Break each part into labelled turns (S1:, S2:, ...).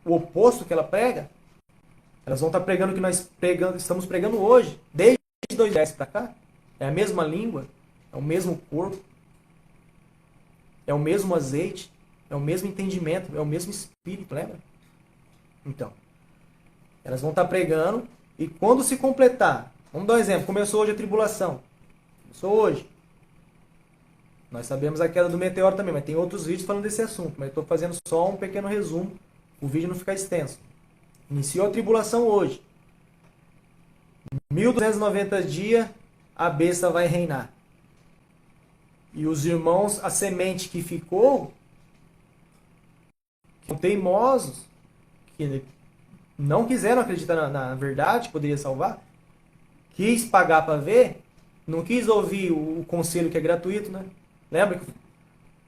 S1: o oposto que ela prega. Elas vão estar pregando o que nós estamos pregando hoje, desde 2010 para cá. É a mesma língua, é o mesmo corpo, é o mesmo azeite, é o mesmo entendimento, é o mesmo espírito, lembra? Então, elas vão estar pregando e quando se completar, vamos dar um exemplo, começou hoje a tribulação. Começou hoje. Nós sabemos a queda do meteoro também, mas tem outros vídeos falando desse assunto, mas eu estou fazendo só um pequeno resumo, o vídeo não ficar extenso. Iniciou a tribulação hoje. 1290 dias, a besta vai reinar. E os irmãos, a semente que ficou, que são teimosos, que não quiseram acreditar na verdade, que poderia salvar, quis pagar para ver, não quis ouvir o conselho que é gratuito, né? Lembra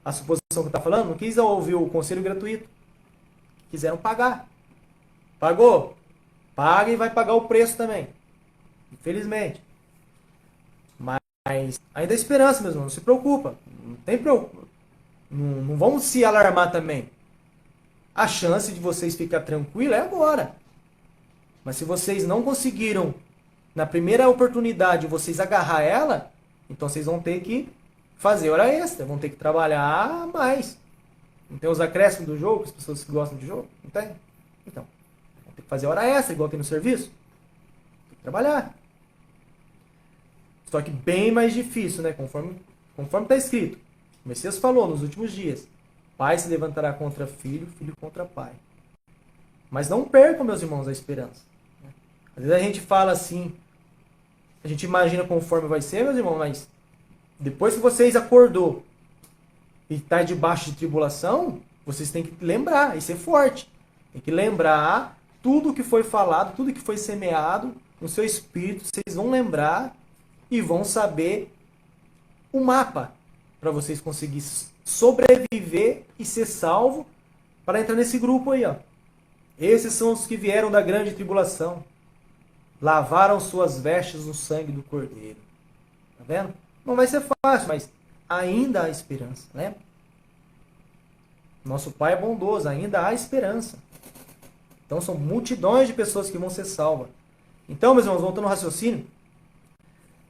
S1: a suposição que está falando? Não quis ouvir o conselho gratuito. Quiseram pagar. Pagou? Paga e vai pagar o preço também. Infelizmente. Mas ainda há esperança, meus irmãos. Não se preocupa. Não tem preocupa. Não vamos se alarmar também. A chance de vocês ficar tranquilos é agora. Mas se vocês não conseguiram, na primeira oportunidade, vocês agarrar ela, então vocês vão ter que fazer hora extra. Vão ter que trabalhar mais. Não tem os acréscimos do jogo, as pessoas que gostam de jogo? Não tem? Então, vão ter que fazer hora extra, igual tem no serviço. Tem que trabalhar. Só que bem mais difícil, né? Conforme está escrito. O Messias falou nos últimos dias. Pai se levantará contra filho, filho contra pai. Mas não percam, meus irmãos, a esperança. Às vezes a gente fala assim, a gente imagina conforme vai ser, meus irmãos, mas depois que vocês acordou e está debaixo de tribulação, vocês têm que lembrar e ser forte. Tem que lembrar tudo que foi falado, tudo que foi semeado no seu espírito, vocês vão lembrar e vão saber o mapa para vocês conseguirem sobreviver e ser salvo para entrar nesse grupo aí, ó. Esses são os que vieram da grande tribulação. Lavaram suas vestes no sangue do Cordeiro. Tá vendo? Não vai ser fácil, mas ainda há esperança, né? Nosso Pai é bondoso, ainda há esperança. Então são multidões de pessoas que vão ser salvas. Então, meus irmãos, voltando ao raciocínio,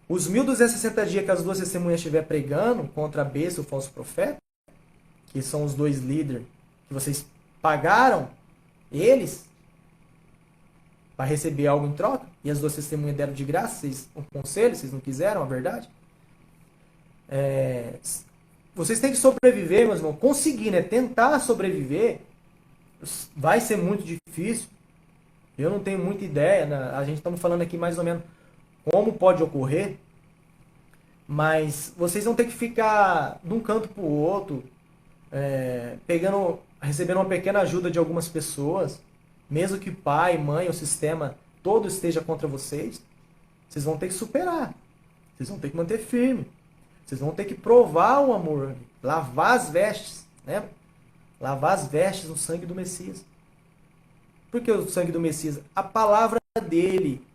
S1: os 1260 dias que as duas testemunhas estiverem pregando contra a besta e o falso profeta, que são os dois líderes que vocês pagaram eles para receber algo em troca, e as duas testemunhas deram de graça, vocês, um conselho, vocês não quiseram a verdade. Vocês têm que sobreviver, meus irmãos, conseguir, né? Tentar sobreviver vai ser muito difícil. Eu não tenho muita ideia, né? A gente estamos falando aqui mais ou menos como pode ocorrer, mas vocês vão ter que ficar de um canto para o outro, recebendo uma pequena ajuda de algumas pessoas, mesmo que pai, mãe, o sistema todo esteja contra vocês, vocês vão ter que superar, vocês vão ter que manter firme, vocês vão ter que provar o amor, lavar as vestes, né? Lavar as vestes no sangue do Messias. Por que o sangue do Messias? A palavra dele.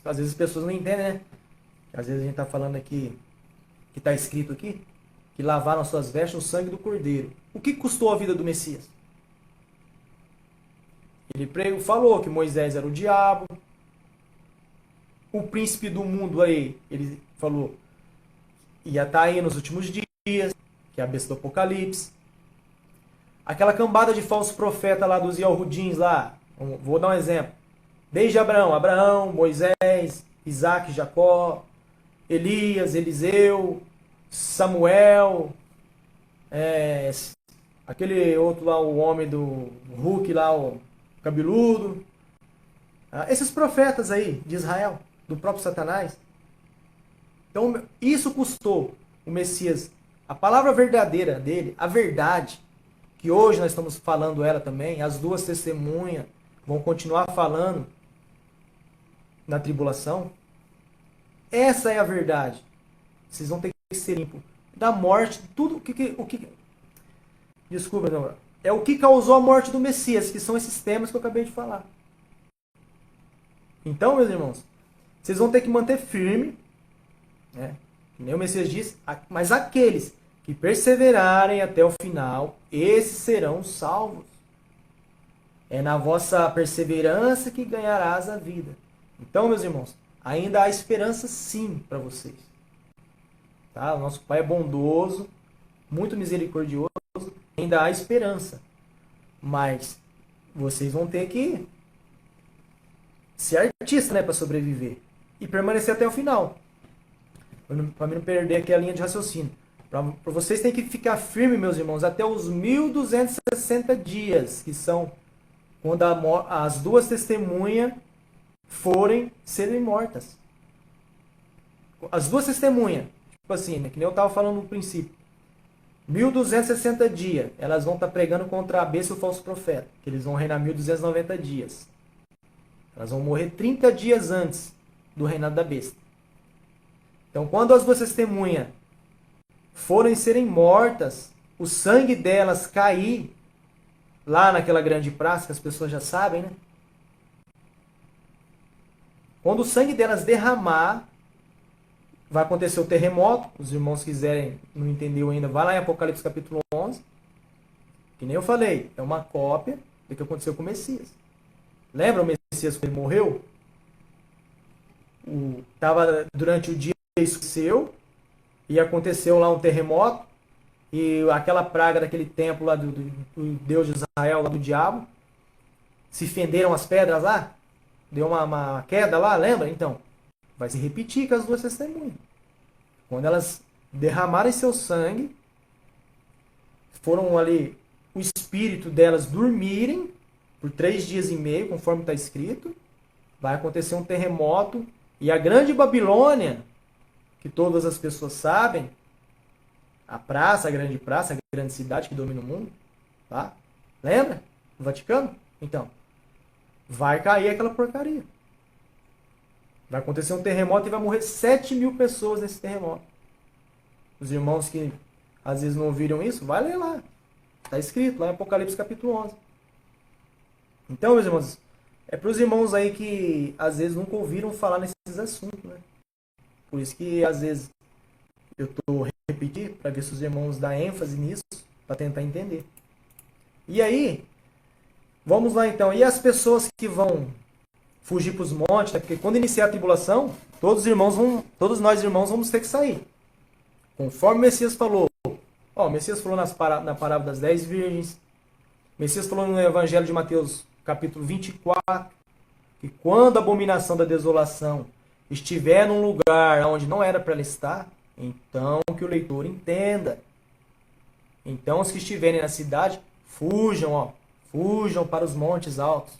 S1: Às vezes as pessoas não entendem, né? Às vezes a gente está falando aqui, que está escrito aqui, que lavaram suas vestes no sangue do Cordeiro. O que custou a vida do Messias? Ele falou que Moisés era o diabo. O príncipe do mundo aí, ele falou, ia estar aí nos últimos dias, que é a besta do Apocalipse. Aquela cambada de falsos profetas lá dos Yahudins lá, vou dar um exemplo. Desde Abraão, Moisés, Isaac, Jacó, Elias, Eliseu, Samuel, aquele outro lá, o homem do Hulk lá, o cabeludo. Esses profetas aí de Israel, do próprio Satanás. Então, isso custou o Messias. A palavra verdadeira dele, a verdade, que hoje nós estamos falando ela também, as duas testemunhas vão continuar falando na tribulação. Essa é a verdade. Vocês vão ter que ser limpos da morte, tudo o que desculpa, não, é o que causou a morte do Messias, que são esses temas que eu acabei de falar. Então, meus irmãos, vocês vão ter que manter firme, né? Nem o Messias disse, mas aqueles que perseverarem até o final, esses serão salvos. É na vossa perseverança que ganharás a vida. Então, meus irmãos, ainda há esperança sim para vocês. Tá? O nosso Pai é bondoso, muito misericordioso, ainda há esperança. Mas vocês vão ter que ser artista, né, para sobreviver. E permanecer até o final. Para mim não perder aqui a linha de raciocínio. Para vocês tem que ficar firme, meus irmãos, até os 1260 dias, que são quando as duas testemunhas serem mortas. As duas testemunhas, tipo assim, né, que nem eu estava falando no princípio. 1260 dias, elas vão estar pregando contra a besta e o falso profeta, que eles vão reinar 1290 dias. Elas vão morrer 30 dias antes do reinado da besta. Então, quando as duas testemunhas serem mortas, o sangue delas cair lá naquela grande praça, que as pessoas já sabem, né? Quando o sangue delas derramar, vai acontecer o terremoto. Os irmãos quiserem, não entendeu ainda, vai lá em Apocalipse capítulo 11. Que nem eu falei, é uma cópia do que aconteceu com o Messias. Lembra o Messias quando ele morreu? Tava durante o dia, isso aconteceu, e aconteceu lá um terremoto, e aquela praga daquele templo lá do Deus de Israel, lá do diabo, se fenderam as pedras lá, deu uma queda lá, lembra? Então, vai se repetir com as duas testemunhas. Quando elas derramarem seu sangue, foram ali, o espírito delas dormirem por 3 dias e meio, conforme está escrito, vai acontecer um terremoto, e a grande Babilônia, que todas as pessoas sabem, a grande cidade que domina o mundo, tá? Lembra? No Vaticano? Então, vai cair aquela porcaria. Vai acontecer um terremoto e vai morrer 7.000 pessoas nesse terremoto. Os irmãos que às vezes não ouviram isso, vai ler lá. Está escrito lá em Apocalipse capítulo 11. Então, meus irmãos, é para os irmãos aí que às vezes nunca ouviram falar nesses assuntos, né? Por isso que às vezes eu estou repetindo para ver se os irmãos dão ênfase nisso, para tentar entender. E aí, vamos lá então. E as pessoas que vão fugir para os montes, né? Porque quando iniciar a tribulação, todos nós irmãos vamos ter que sair. Conforme o Messias falou. Ó, o Messias falou na parábola das 10 virgens. O Messias falou no Evangelho de Mateus, capítulo 24, que quando a abominação da desolação estiver num lugar onde não era para ela estar, então que o leitor entenda. Então os que estiverem na cidade, fujam para os montes altos.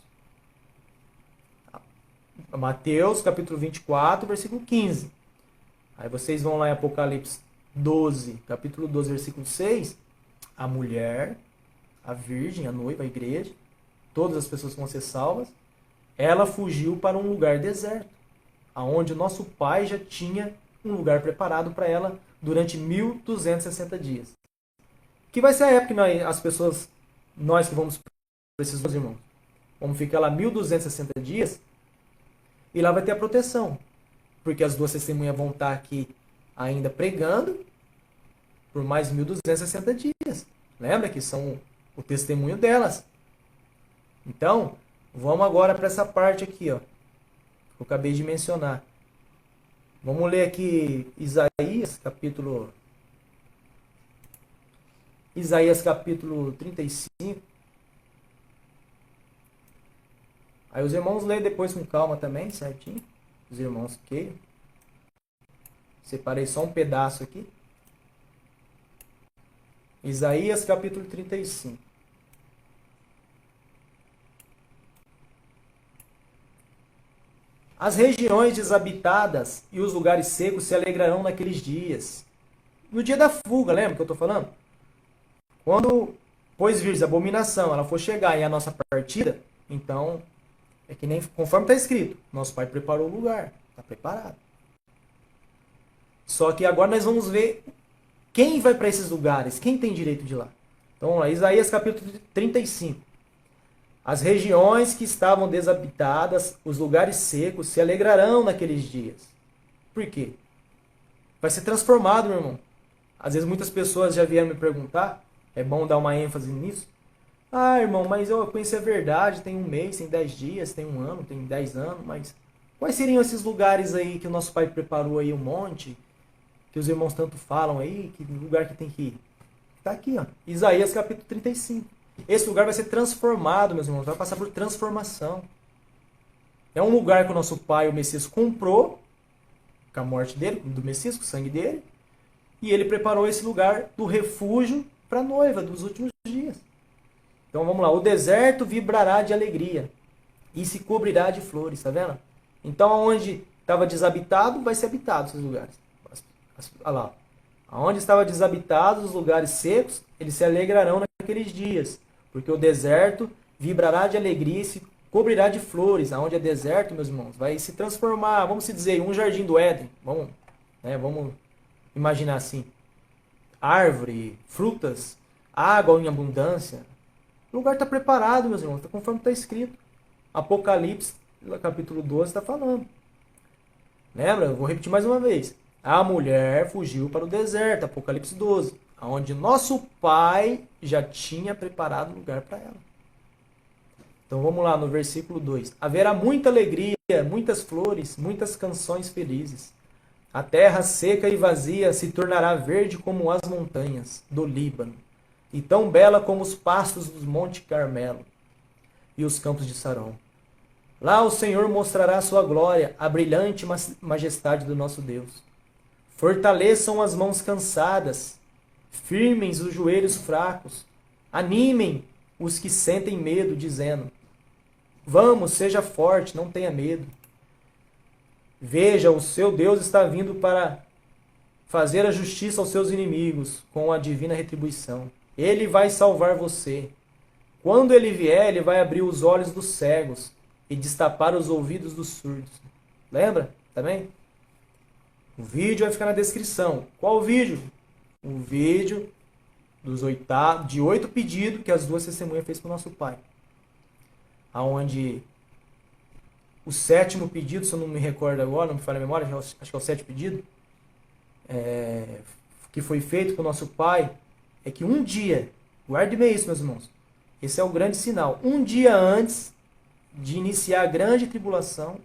S1: Mateus, capítulo 24, versículo 15. Aí vocês vão lá em Apocalipse 12, capítulo 12, versículo 6. A mulher, a virgem, a noiva, a igreja, todas as pessoas que vão ser salvas, ela fugiu para um lugar deserto, aonde o nosso Pai já tinha um lugar preparado para ela durante 1260 dias. Que vai ser a época que nós que vamos para esses dois irmãos, vamos ficar lá 1260 dias, e lá vai ter a proteção, porque as duas testemunhas vão estar aqui ainda pregando por mais 1260 dias. Lembra que são o testemunho delas. Então, vamos agora para essa parte aqui, ó, que eu acabei de mencionar. Vamos ler aqui Isaías capítulo 35. Aí os irmãos leem depois com calma também, certinho. Os irmãos que separei só um pedaço aqui. Isaías capítulo 35. As regiões desabitadas e os lugares secos se alegrarão naqueles dias. No dia da fuga, lembra que eu estou falando? Quando, pois vires a abominação, ela for chegar e a nossa partida, então, é que nem conforme está escrito, nosso Pai preparou o lugar, está preparado. Só que agora nós vamos ver quem vai para esses lugares, quem tem direito de ir lá. Então, vamos lá, Isaías capítulo 35. As regiões que estavam desabitadas, os lugares secos, se alegrarão naqueles dias. Por quê? Vai ser transformado, meu irmão. Às vezes muitas pessoas já vieram me perguntar, é bom dar uma ênfase nisso. Ah, irmão, mas eu conheci a verdade, tem um mês, tem 10 dias, tem um ano, tem 10 anos, mas quais seriam esses lugares aí que o nosso pai preparou aí um monte, que os irmãos tanto falam aí, que lugar que tem que ir? Tá aqui, ó. Isaías capítulo 35. Esse lugar vai ser transformado, meus irmãos, vai passar por transformação. É um lugar que o nosso pai, o Messias, comprou com a morte dele, do Messias, com o sangue dele, e ele preparou esse lugar do refúgio para a noiva dos últimos dias. Então vamos lá, o deserto vibrará de alegria e se cobrirá de flores, tá vendo? Então onde estava desabitado, vai ser habitado esses lugares. Olha lá. Onde estava desabitado, os lugares secos, eles se alegrarão naqueles dias, porque o deserto vibrará de alegria e se cobrirá de flores. Aonde é deserto, meus irmãos, vai se transformar, vamos se dizer, um jardim do Éden. Vamos imaginar assim. Árvore, frutas, água em abundância. O lugar está preparado, meus irmãos, conforme está escrito. Apocalipse, capítulo 12, está falando. Lembra? Eu vou repetir mais uma vez. A mulher fugiu para o deserto, Apocalipse 12, onde nosso pai já tinha preparado lugar para ela. Então vamos lá no versículo 2. Haverá muita alegria, muitas flores, muitas canções felizes. A terra seca e vazia se tornará verde como as montanhas do Líbano, e tão bela como os pastos do Monte Carmelo e os campos de Saron. Lá o Senhor mostrará sua glória, a brilhante majestade do nosso Deus. Fortaleçam as mãos cansadas, firmem os joelhos fracos, animem os que sentem medo, dizendo: vamos, seja forte, não tenha medo. Veja, o seu Deus está vindo para fazer a justiça aos seus inimigos com a divina retribuição. Ele vai salvar você. Quando ele vier, ele vai abrir os olhos dos cegos e destapar os ouvidos dos surdos. Lembra? Também? O vídeo vai ficar na descrição. Qual o vídeo? O vídeo de 8 pedidos que as duas testemunhas fez para o nosso pai. Aonde o 7º pedido, se eu não me recordo agora, não me falha a memória, acho que é o 7º pedido, que foi feito com o nosso pai, é que um dia, guarde bem isso, meus irmãos, esse é o grande sinal, um dia antes de iniciar a grande tribulação,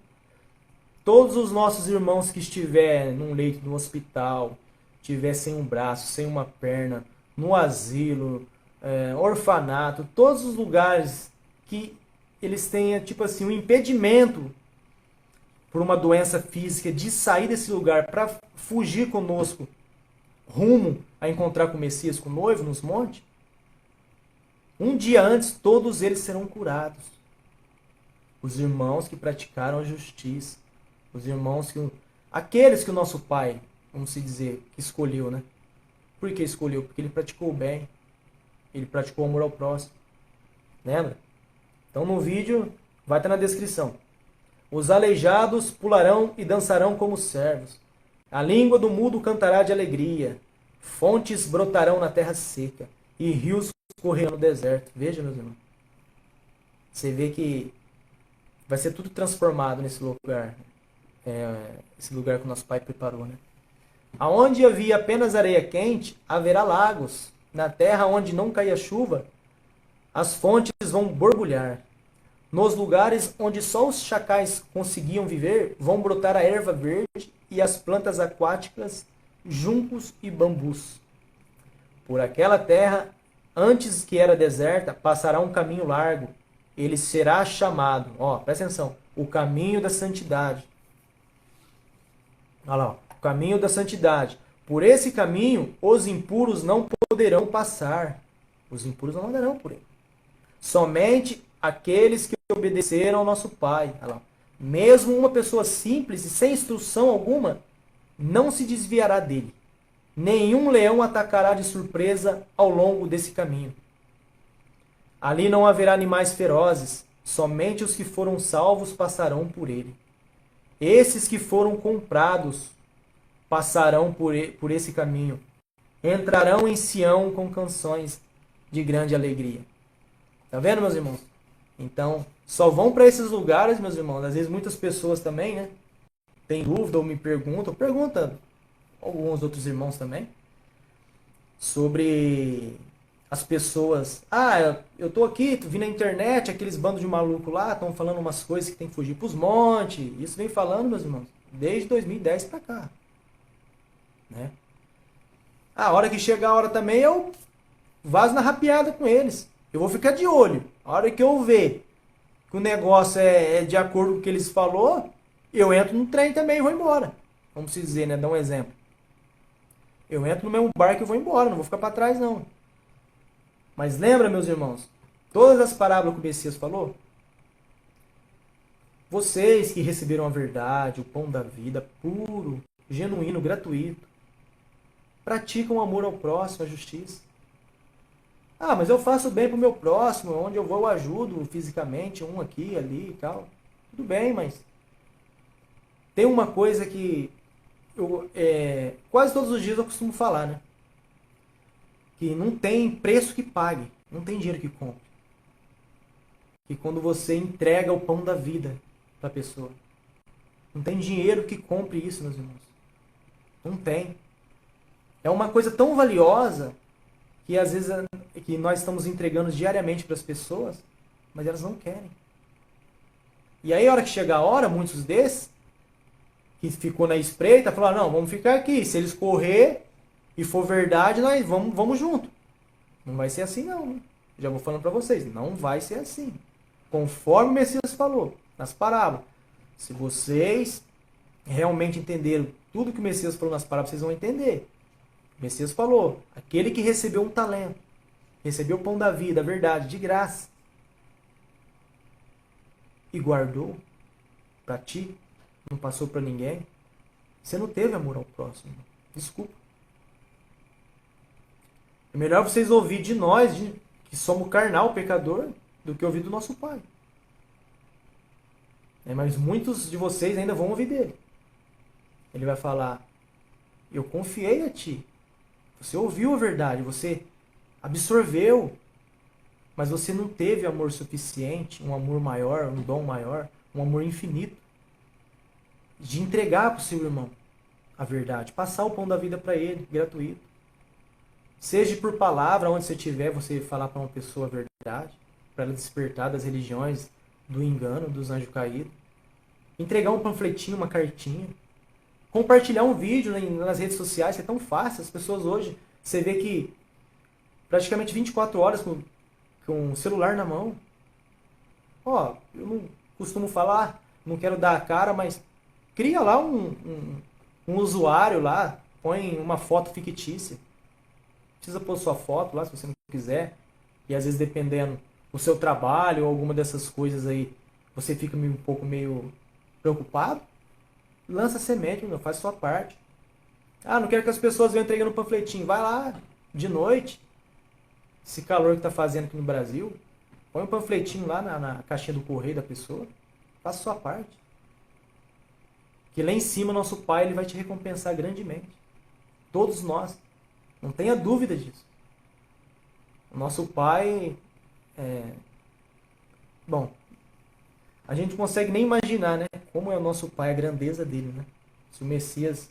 S1: todos os nossos irmãos que estiver num leito no hospital, estiver sem um braço, sem uma perna, no asilo, orfanato, todos os lugares que eles tenham, tipo assim, um impedimento por uma doença física de sair desse lugar para fugir conosco rumo a encontrar com o Messias, com o noivo nos montes, um dia antes todos eles serão curados. Os irmãos que praticaram a justiça, os irmãos aqueles que o nosso pai, vamos se dizer, que escolheu, né? Por que escolheu? Porque ele praticou o bem, ele praticou o amor ao próximo. Lembra? Então no vídeo vai estar na descrição. Os aleijados pularão e dançarão como servos. A língua do mudo cantará de alegria. Fontes brotarão na terra seca e rios correrão no deserto. Veja, meus irmãos. Você vê que vai ser tudo transformado nesse lugar. Esse lugar que o nosso pai preparou, né? Aonde havia apenas areia quente, haverá lagos. Na terra onde não caía chuva, as fontes vão borbulhar. Nos lugares onde só os chacais conseguiam viver, vão brotar a erva verde e as plantas aquáticas, juncos e bambus. Por aquela terra, antes que era deserta, passará um caminho largo. Ele será chamado, presta atenção, o caminho da santidade. Olha lá, o caminho da santidade. Por esse caminho, os impuros não poderão passar. Os impuros não andarão por ele. Somente aqueles que obedeceram ao nosso Pai. Olha lá. Mesmo uma pessoa simples e sem instrução alguma, não se desviará dele. Nenhum leão atacará de surpresa ao longo desse caminho. Ali não haverá animais ferozes, somente os que foram salvos passarão por ele. Esses que foram comprados passarão por esse caminho. Entrarão em Sião com canções de grande alegria. Tá vendo, meus irmãos? Então, só vão para esses lugares, meus irmãos. Às vezes muitas pessoas também, né? Tem dúvida ou me perguntam. Pergunta alguns outros irmãos também. Sobre as pessoas, eu tô aqui, vi na internet, aqueles bandos de maluco lá, estão falando umas coisas que tem que fugir pros montes. Isso vem falando, meus irmãos, desde 2010 pra cá, né? A hora que chegar a hora também, eu vazo na rapiada com eles. Eu vou ficar de olho. A hora que eu ver que o negócio é de acordo com o que eles falou, eu entro no trem também e vou embora. Vamos dizer, né? Dar um exemplo. Eu entro no mesmo barco e vou embora, não vou ficar para trás não. Mas lembra, meus irmãos, todas as parábolas que o Messias falou, vocês que receberam a verdade, o pão da vida, puro, genuíno, gratuito, praticam o amor ao próximo, a justiça. Mas eu faço bem pro meu próximo, onde eu vou eu ajudo fisicamente, um aqui, ali e tal. Tudo bem, mas tem uma coisa que quase todos os dias eu costumo falar, né? Que não tem preço que pague, não tem dinheiro que compre. Que quando você entrega o pão da vida para a pessoa, não tem dinheiro que compre isso, meus irmãos. Não tem. É uma coisa tão valiosa que às vezes que nós estamos entregando diariamente para as pessoas, mas elas não querem. E aí, a hora que chega a hora, muitos desses que ficou na espreita falaram: não, vamos ficar aqui. Se eles correr e for verdade, nós vamos junto. Não vai ser assim, não. Já vou falando para vocês, não vai ser assim. Conforme o Messias falou nas parábolas. Se vocês realmente entenderam tudo que o Messias falou nas parábolas, vocês vão entender. O Messias falou: aquele que recebeu um talento, recebeu o pão da vida, a verdade, de graça, e guardou para ti, não passou para ninguém, você não teve amor ao próximo. Desculpa. É melhor vocês ouvir de nós, que somos carnal, pecador, do que ouvir do nosso Pai. Mas muitos de vocês ainda vão ouvir dele. Ele vai falar: eu confiei a ti. Você ouviu a verdade, você absorveu, mas você não teve amor suficiente, um amor maior, um dom maior, um amor infinito, de entregar para o seu irmão a verdade, passar o pão da vida para ele, gratuito. Seja por palavra, onde você estiver, você falar para uma pessoa a verdade, para ela despertar das religiões, do engano, dos anjos caídos. Entregar um panfletinho, uma cartinha. Compartilhar um vídeo nas redes sociais, que é tão fácil. As pessoas hoje, você vê que praticamente 24 horas com o celular na mão. Eu não costumo falar, não quero dar a cara, mas cria lá um usuário lá, põe uma foto fictícia. Precisa pôr sua foto lá, se você não quiser. E às vezes, dependendo do seu trabalho ou alguma dessas coisas aí, você fica um pouco meio preocupado. Lança semente, faz sua parte. Não quero que as pessoas venham entregando panfletinho. Vai lá, de noite. Esse calor que está fazendo aqui no Brasil. Põe um panfletinho lá na caixinha do correio da pessoa. Faça sua parte. Que lá em cima, nosso Pai, ele vai te recompensar grandemente. Todos nós. Não tenha dúvida disso. O nosso Pai Bom, a gente não consegue nem imaginar, né? Como é o nosso Pai, a grandeza dele, né? Se o Messias,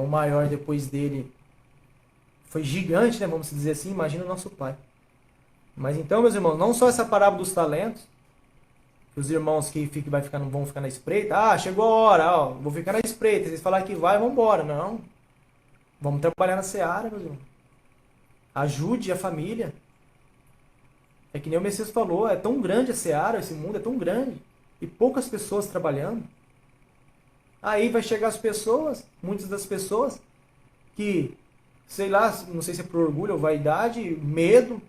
S1: o maior depois dele, foi gigante, né? Vamos dizer assim, imagina o nosso Pai. Mas então, meus irmãos, não só essa parábola dos talentos, que os irmãos que vão ficar na espreita, chegou a hora, vou ficar na espreita, vocês falaram que vai, vamos embora. Não. Vamos trabalhar na seara, meus irmãos. Ajude a família. É que nem o Messias falou, é tão grande a seara, esse mundo é tão grande, e poucas pessoas trabalhando. Aí vai chegar as pessoas, muitas das pessoas, que, sei lá, não sei se é por orgulho ou vaidade, medo,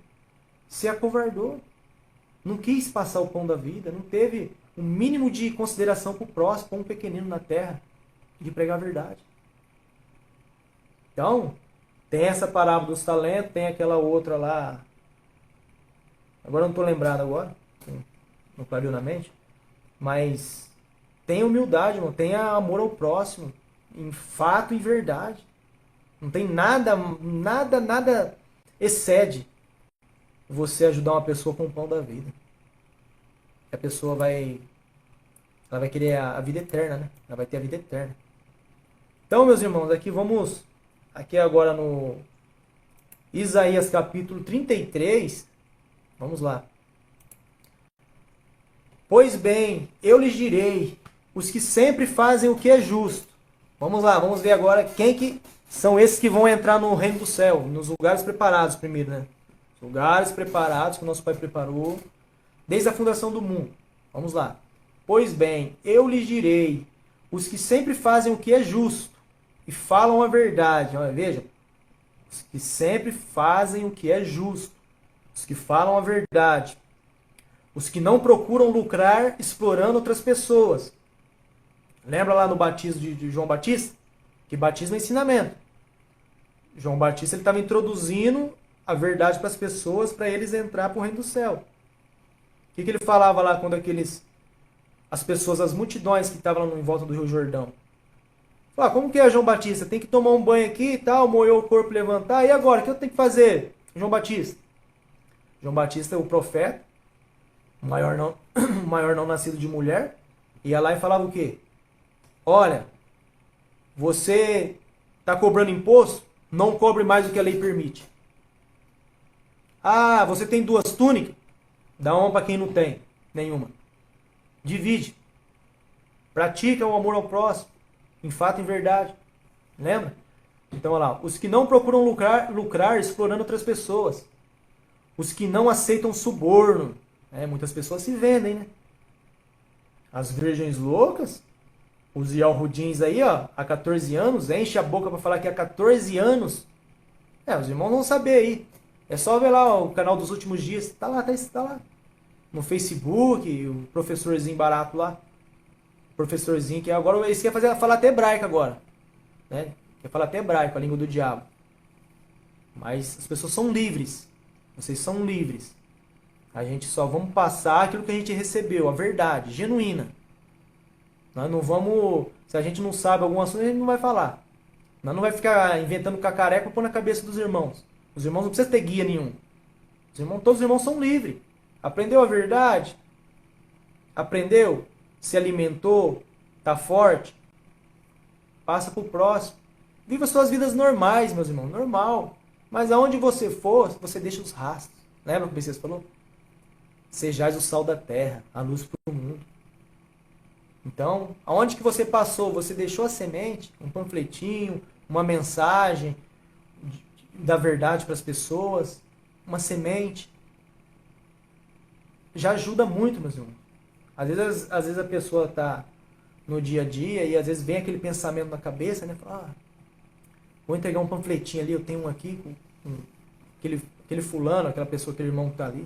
S1: se acovardou. Não quis passar o pão da vida, não teve um mínimo de consideração para o próximo, para um pequenino na terra, de pregar a verdade. Então, tem essa parábola dos talentos, tem aquela outra lá. Agora eu não estou lembrado agora, não clareou na mente. Mas tenha humildade, irmão, tenha amor ao próximo, em fato e verdade. Não tem nada excede você ajudar uma pessoa com o pão da vida. A pessoa vai querer a vida eterna, né? Ela vai ter a vida eterna. Então, meus irmãos, aqui agora no Isaías capítulo 33. Vamos lá. Pois bem, eu lhes direi, os que sempre fazem o que é justo. Vamos lá, vamos ver agora quem que são esses que vão entrar no reino do céu, nos lugares preparados primeiro, né? Os lugares preparados que o nosso Pai preparou desde a fundação do mundo. Vamos lá. Pois bem, eu lhes direi, os que sempre fazem o que é justo e falam a verdade. Olha, veja, os que sempre fazem o que é justo, os que falam a verdade, os que não procuram lucrar explorando outras pessoas. Lembra lá no batismo de João Batista? Que batismo é ensinamento. João Batista ele estava introduzindo a verdade para as pessoas, para eles entrar para o reino do céu. O que ele falava lá quando as pessoas, as multidões que estavam em volta do Rio Jordão? Falava, como que é, João Batista? Tem que tomar um banho aqui e tal, moer o corpo, levantar. E agora, o que eu tenho que fazer, João Batista? João Batista é o profeta, o maior não nascido de mulher, ia lá e falava o quê? Olha, você está cobrando imposto? Não cobre mais do que a lei permite. Ah, você tem 2 túnicas? Dá uma para quem não tem nenhuma. Divide. Pratica o amor ao próximo. Em fato e em verdade. Lembra? Então, olha lá. Os que não procuram lucrar explorando outras pessoas. Os que não aceitam suborno. Muitas pessoas se vendem, né? As virgens loucas. Os Yalhudins aí, ó, há 14 anos, enche a boca para falar que há 14 anos. Os irmãos vão saber aí. É só ver lá o canal dos últimos dias. Tá lá. No Facebook, o professorzinho barato lá. Professorzinho que agora eles querem falar até hebraico agora. Né? Quer falar até hebraico, a língua do diabo. Mas as pessoas são livres. Vocês são livres. A gente só vamos passar aquilo que a gente recebeu, a verdade, genuína. Nós não vamos... Se a gente não sabe algum assunto, a gente não vai falar. Nós não vai ficar inventando cacareco para pôr na cabeça dos irmãos. Os irmãos não precisam ter guia nenhum. Todos os irmãos são livres. Aprendeu a verdade? Aprendeu? Se alimentou? Está forte? Passa para o próximo. Viva suas vidas normais, meus irmãos. Normal. Mas aonde você for, você deixa os rastros. Lembra o que o Messias falou? Sejais o sal da terra, a luz para o mundo. Então, aonde que você passou, você deixou a semente, um panfletinho, uma mensagem da verdade para as pessoas, uma semente, já ajuda muito, meus irmãos. Às vezes a pessoa está no dia a dia e às vezes vem aquele pensamento na cabeça, né? Fala, vou entregar um panfletinho ali, eu tenho um aqui com aquele fulano, aquela pessoa, aquele irmão que está ali.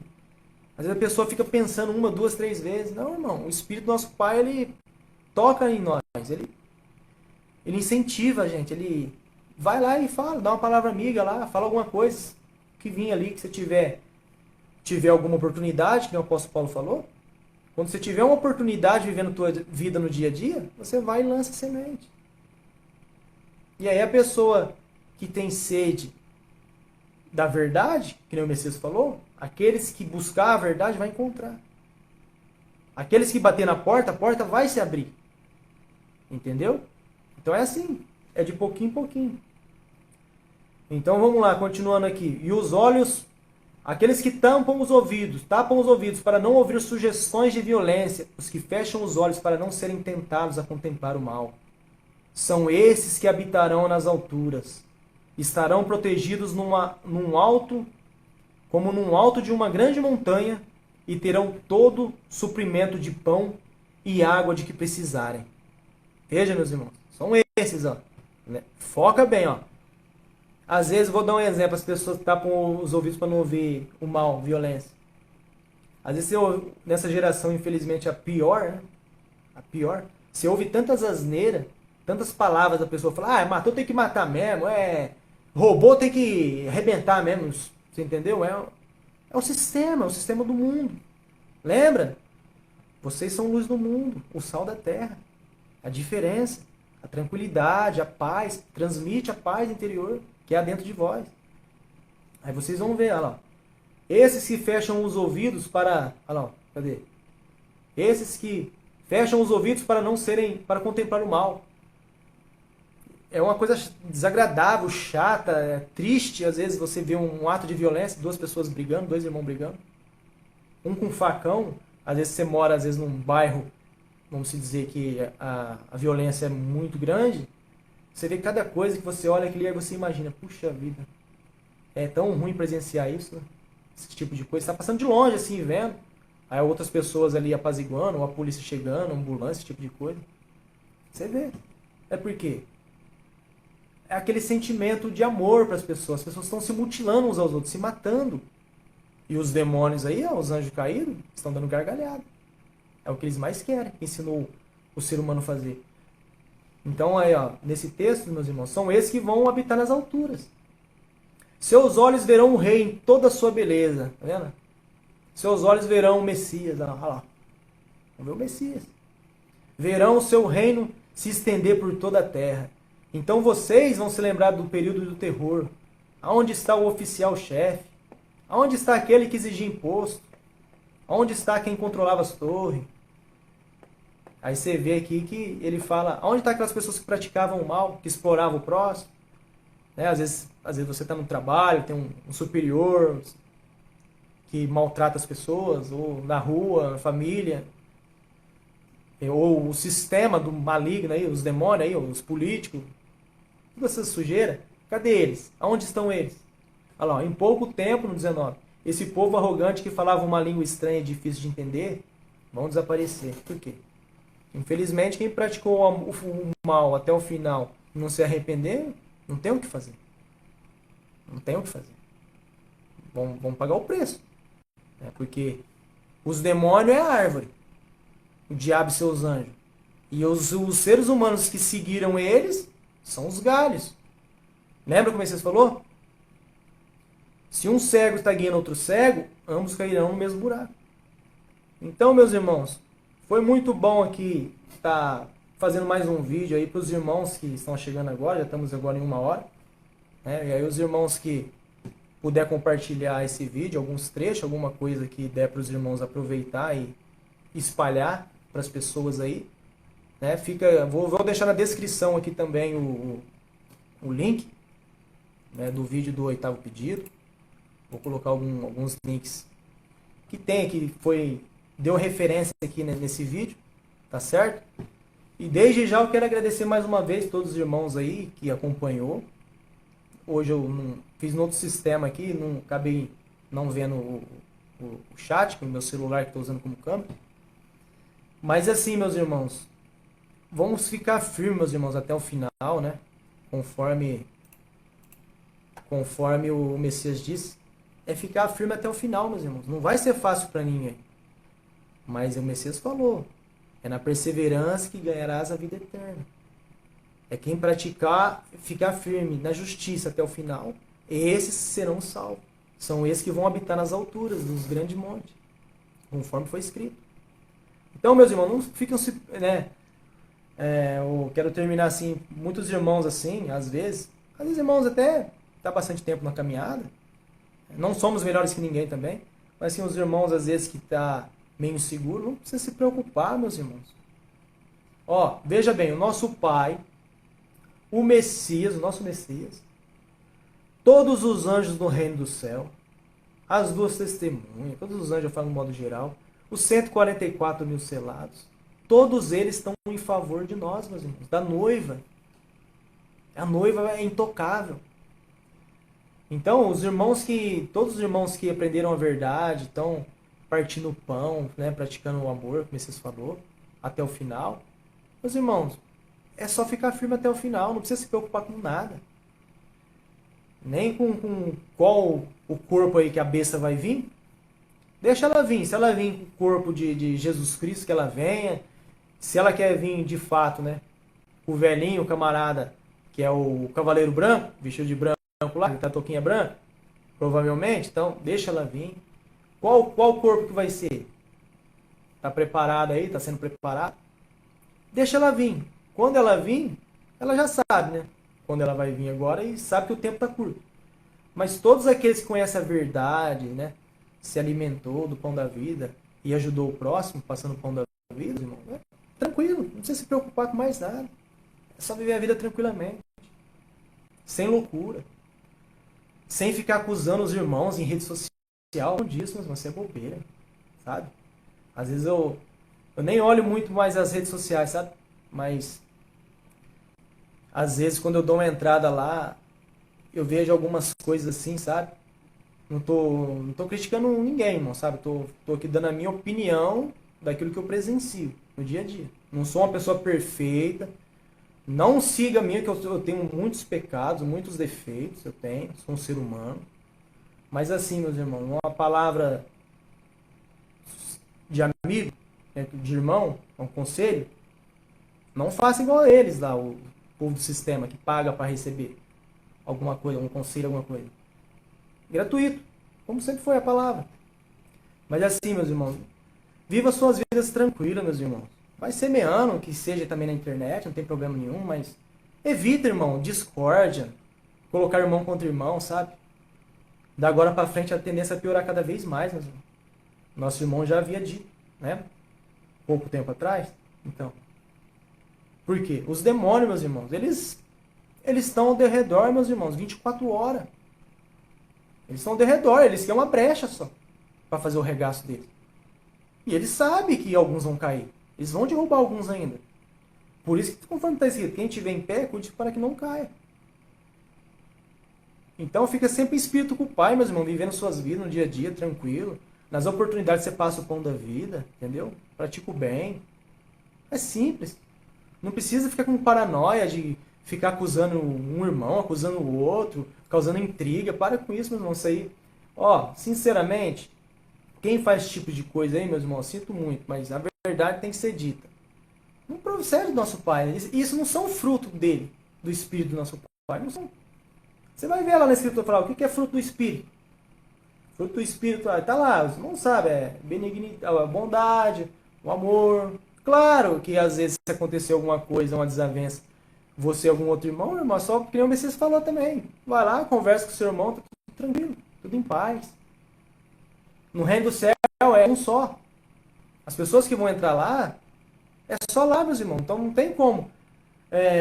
S1: Às vezes a pessoa fica pensando 1, 2, 3 vezes. Não, irmão, o Espírito do nosso Pai, ele toca em nós, ele incentiva a gente, ele vai lá e fala, dá uma palavra amiga lá, fala alguma coisa que vinha ali, que você tiver alguma oportunidade, que o apóstolo Paulo falou. Quando você tiver uma oportunidade vivendo a tua vida no dia a dia, você vai e lança semente. E aí a pessoa que tem sede da verdade, que nem o Messias falou, aqueles que buscar a verdade vai encontrar. Aqueles que bater na porta, a porta vai se abrir. Entendeu? Então é assim, é de pouquinho em pouquinho. Então vamos lá, continuando aqui. E os olhos, aqueles que tapam os ouvidos para não ouvir sugestões de violência, os que fecham os olhos para não serem tentados a contemplar o mal. São esses que habitarão nas alturas. Estarão protegidos num alto, como num alto de uma grande montanha, e terão todo suprimento de pão e água de que precisarem. Veja, meus irmãos, são esses, ó. Foca bem, ó. Às vezes, vou dar um exemplo, as pessoas tapam os ouvidos para não ouvir o mal, violência. Às vezes, nessa geração, infelizmente, a pior, né? A pior. Você ouve tantas asneiras, tantas palavras da pessoa fala, matou, tem que matar mesmo, roubou, tem que arrebentar mesmo. Você entendeu? É o sistema do mundo. Lembra? Vocês são luz do mundo, o sal da terra. A diferença, a tranquilidade, a paz, transmite a paz interior que há dentro de vós. Aí vocês vão ver, olha lá. Esses que fecham os ouvidos para... Olha lá, cadê? Esses que fecham os ouvidos para não serem, para contemplar o mal. é uma coisa desagradável, chata, triste. Às vezes você vê um ato de violência, duas pessoas brigando, dois irmãos brigando, um com facão. Às vezes você mora num bairro, vamos dizer que a violência é muito grande. Você vê cada coisa que você olha aquilo e você imagina, puxa vida, é tão ruim presenciar isso, né? Esse tipo de coisa. Você está passando de longe assim, vendo. Aí outras pessoas ali apaziguando, ou a polícia chegando, ambulância, esse tipo de coisa. Você vê. É por quê? É aquele sentimento de amor para as pessoas. As pessoas estão se mutilando uns aos outros, se matando. E os demônios aí, ó, os anjos caídos, estão dando gargalhada. É o que eles mais querem, que ensinou o ser humano a fazer. Então, aí, ó, nesse texto, meus irmãos, são esses que vão habitar nas alturas. Seus olhos verão o rei em toda a sua beleza. Tá vendo? Seus olhos verão o Messias. Olha lá. Vamos ver o Messias. Verão o seu reino se estender por toda a terra. Então vocês vão se lembrar do período do terror. Aonde está o oficial-chefe? Aonde está aquele que exigia imposto? Aonde está quem controlava as torres? Aí você vê aqui que ele fala, aonde está aquelas pessoas que praticavam o mal, que exploravam o próximo? Né? Às vezes você está no trabalho, tem um superior que maltrata as pessoas, ou na rua, na família, ou o sistema do maligno aí, os demônios aí, os políticos, toda essa sujeira, cadê eles? Aonde estão eles? Olha lá, em pouco tempo, no 19, esse povo arrogante que falava uma língua estranha e difícil de entender, vão desaparecer. Por quê? Infelizmente, quem praticou o mal até o final e não se arrepender, não tem o que fazer. Não tem o que fazer. Vão pagar o preço. Porque os demônios é a árvore. O diabo e seus anjos. E os seres humanos que seguiram eles são os galhos. Lembra como vocês falou? Se um cego está guiando outro cego, ambos cairão no mesmo buraco. Então, meus irmãos, foi muito bom aqui estar fazendo mais um vídeo aí para os irmãos que estão chegando agora. Já estamos agora em 1 hora. Né? E aí os irmãos que puder compartilhar esse vídeo, alguns trechos, alguma coisa que der para os irmãos aproveitar e espalhar para as pessoas aí. Né? Vou deixar na descrição aqui também o link, né, do vídeo do 8º pedido. Vou colocar alguns links que tem aqui, deu referência aqui nesse vídeo, tá certo? E desde já eu quero agradecer mais uma vez todos os irmãos aí que acompanhou. Hoje eu fiz no outro sistema aqui, acabei não vendo o chat, com o meu celular que estou usando como câmera. Mas assim, meus irmãos, vamos ficar firmes, meus irmãos, até o final, né? Conforme o Messias disse, é ficar firme até o final, meus irmãos. Não vai ser fácil para ninguém. Mas o Messias falou, é na perseverança que ganharás a vida eterna. É quem praticar, ficar firme na justiça até o final, esses serão salvos. São esses que vão habitar nas alturas dos grandes montes, conforme foi escrito. Então, meus irmãos, não ficam se... Né, eu quero terminar assim, muitos irmãos assim, às vezes irmãos até tá bastante tempo na caminhada, não somos melhores que ninguém também, mas assim, os irmãos às vezes que tá meio inseguro, não precisa se preocupar, meus irmãos. Ó, veja bem, o nosso Pai, o Messias, o nosso Messias, todos os anjos do reino do céu, as duas testemunhas, todos os anjos eu falo no modo geral, os 144 mil selados, todos eles estão em favor de nós, meus irmãos, da noiva. A noiva é intocável. Então, todos os irmãos que aprenderam a verdade, estão partindo o pão, né, praticando o amor, como vocês falou, até o final. Meus irmãos, é só ficar firme até o final, não precisa se preocupar com nada. Nem com qual o corpo aí que a besta vai vir. Deixa ela vir. Se ela vir com o corpo de Jesus Cristo, que ela venha. Se ela quer vir de fato, né, o velhinho, o camarada, que é o cavaleiro branco, vestido de branco lá, que tá a touquinha branca, provavelmente, então deixa ela vir. Qual corpo que vai ser? Tá preparado aí? Tá sendo preparado? Deixa ela vir. Quando ela vir, ela já sabe, né? Quando ela vai vir agora e sabe que o tempo tá curto. Mas todos aqueles que conhecem a verdade, né, se alimentou do pão da vida e ajudou o próximo, passando o pão da vida, irmão, né? Tranquilo, não precisa se preocupar com mais nada. É só viver a vida tranquilamente. sem loucura, sem ficar acusando os irmãos em rede social. Não disso, mas você é bobeira, sabe? Às vezes eu nem olho muito mais as redes sociais, sabe? Mas às vezes quando eu dou uma entrada lá, eu vejo algumas coisas assim, sabe? Não tô criticando ninguém, irmão, sabe? Tô aqui dando a minha opinião daquilo que eu presencio no dia a dia. Não sou uma pessoa perfeita. Não siga a minha, que eu tenho muitos pecados, muitos defeitos, eu tenho, sou um ser humano. Mas assim, meus irmãos, uma palavra de amigo, né, de irmão, um conselho, não faça igual a eles lá, o povo do sistema que paga para receber alguma coisa, um conselho, alguma coisa. Gratuito, como sempre foi a palavra. Mas assim, meus irmãos, viva suas vidas tranquilas, meus irmãos. Vai semeando, que seja também na internet, não tem problema nenhum, mas evita, irmão, discórdia, colocar irmão contra irmão, sabe? Da agora para frente a tendência é piorar cada vez mais, meus irmãos. Nosso irmão já havia dito, né? Pouco tempo atrás. Então, por quê? Os demônios, meus irmãos, eles estão ao derredor, meus irmãos, 24 horas. Eles estão ao derredor, eles querem uma brecha só para fazer o regaço deles. E eles sabem que alguns vão cair. Eles vão derrubar alguns ainda. Por isso que, conforme está escrito, quem estiver em pé, cuide para que não caia. Então fica sempre espírito com o Pai, meus irmãos, vivendo suas vidas no dia a dia, tranquilo. Nas oportunidades você passa o pão da vida, entendeu? Pratica o bem. É simples. Não precisa ficar com paranoia de ficar acusando um irmão, acusando o outro, causando intriga. Para com isso, meus irmãos. Isso aí, ó, sinceramente, quem faz esse tipo de coisa aí, meus irmãos, sinto muito, mas a verdade tem que ser dita. Não procede do nosso Pai. Isso não são fruto dele, do Espírito do nosso Pai. Não são. Você vai ver lá na Escritura falar o que é fruto do Espírito. Fruto do Espírito, tá lá, você não sabe, é benignidade, a bondade, o amor. Claro que às vezes se acontecer alguma coisa, uma desavença, você e algum outro irmão, só que nem o Messias falou também. Vai lá, conversa com o seu irmão, tá tudo tranquilo, tudo em paz. No reino do céu é um só. As pessoas que vão entrar lá, é só lá, meus irmãos. Então não tem como.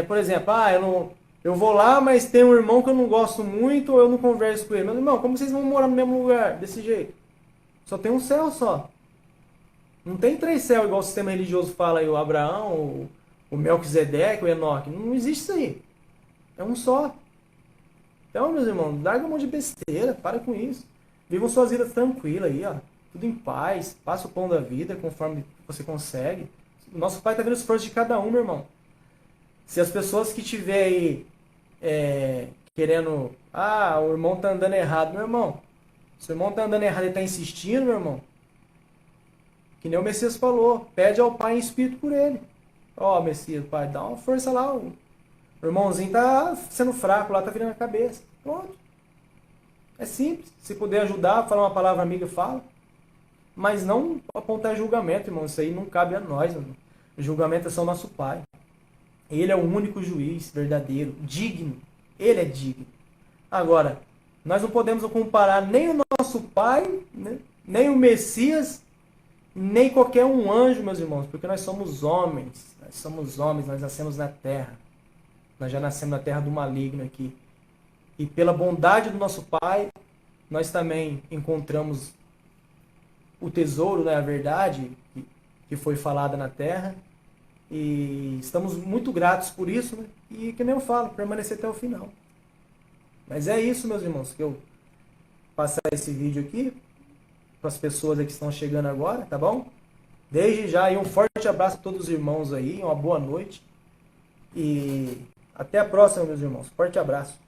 S1: Por exemplo, eu vou lá, mas tem um irmão que eu não gosto muito, ou eu não converso com ele. Meu irmão, como vocês vão morar no mesmo lugar desse jeito? Só tem um céu só. Não tem 3 céus, igual o sistema religioso fala aí, o Abraão, o Melquisedeque, o Enoque. Não existe isso aí. É um só. Então, meus irmãos, larga a mão de besteira, para com isso. Vivam suas vidas tranquilas aí, ó. Tudo em paz, passa o pão da vida conforme você consegue. O nosso Pai está vendo o esforço de cada um, meu irmão. Se as pessoas que tiver aí querendo, o irmão tá andando errado, meu irmão. Se o irmão tá andando errado e tá insistindo, meu irmão, que nem o Messias falou, pede ao Pai em espírito por ele. Ó, Messias, Pai, dá uma força lá, o irmãozinho tá sendo fraco lá, tá virando a cabeça. Pronto. É simples. Se puder ajudar, falar uma palavra amiga, fala. Mas não apontar julgamento, irmão. Isso aí não cabe a nós, irmão. O julgamento é só o nosso Pai. Ele é o único juiz verdadeiro, digno. Ele é digno. Agora, nós não podemos comparar nem o nosso Pai, né, nem o Messias, nem qualquer um anjo, meus irmãos, porque nós somos homens. Nós somos homens, nós nascemos na terra. Nós já nascemos na terra do maligno aqui. E pela bondade do nosso Pai, nós também encontramos o tesouro, né, a verdade que foi falada na terra. E estamos muito gratos por isso, né? E que nem eu falo, permanecer até o final. Mas é isso, meus irmãos, que eu passar esse vídeo aqui para as pessoas que estão chegando agora, tá bom? Desde já aí um forte abraço a todos os irmãos aí, uma boa noite. E até a próxima, meus irmãos. Forte abraço.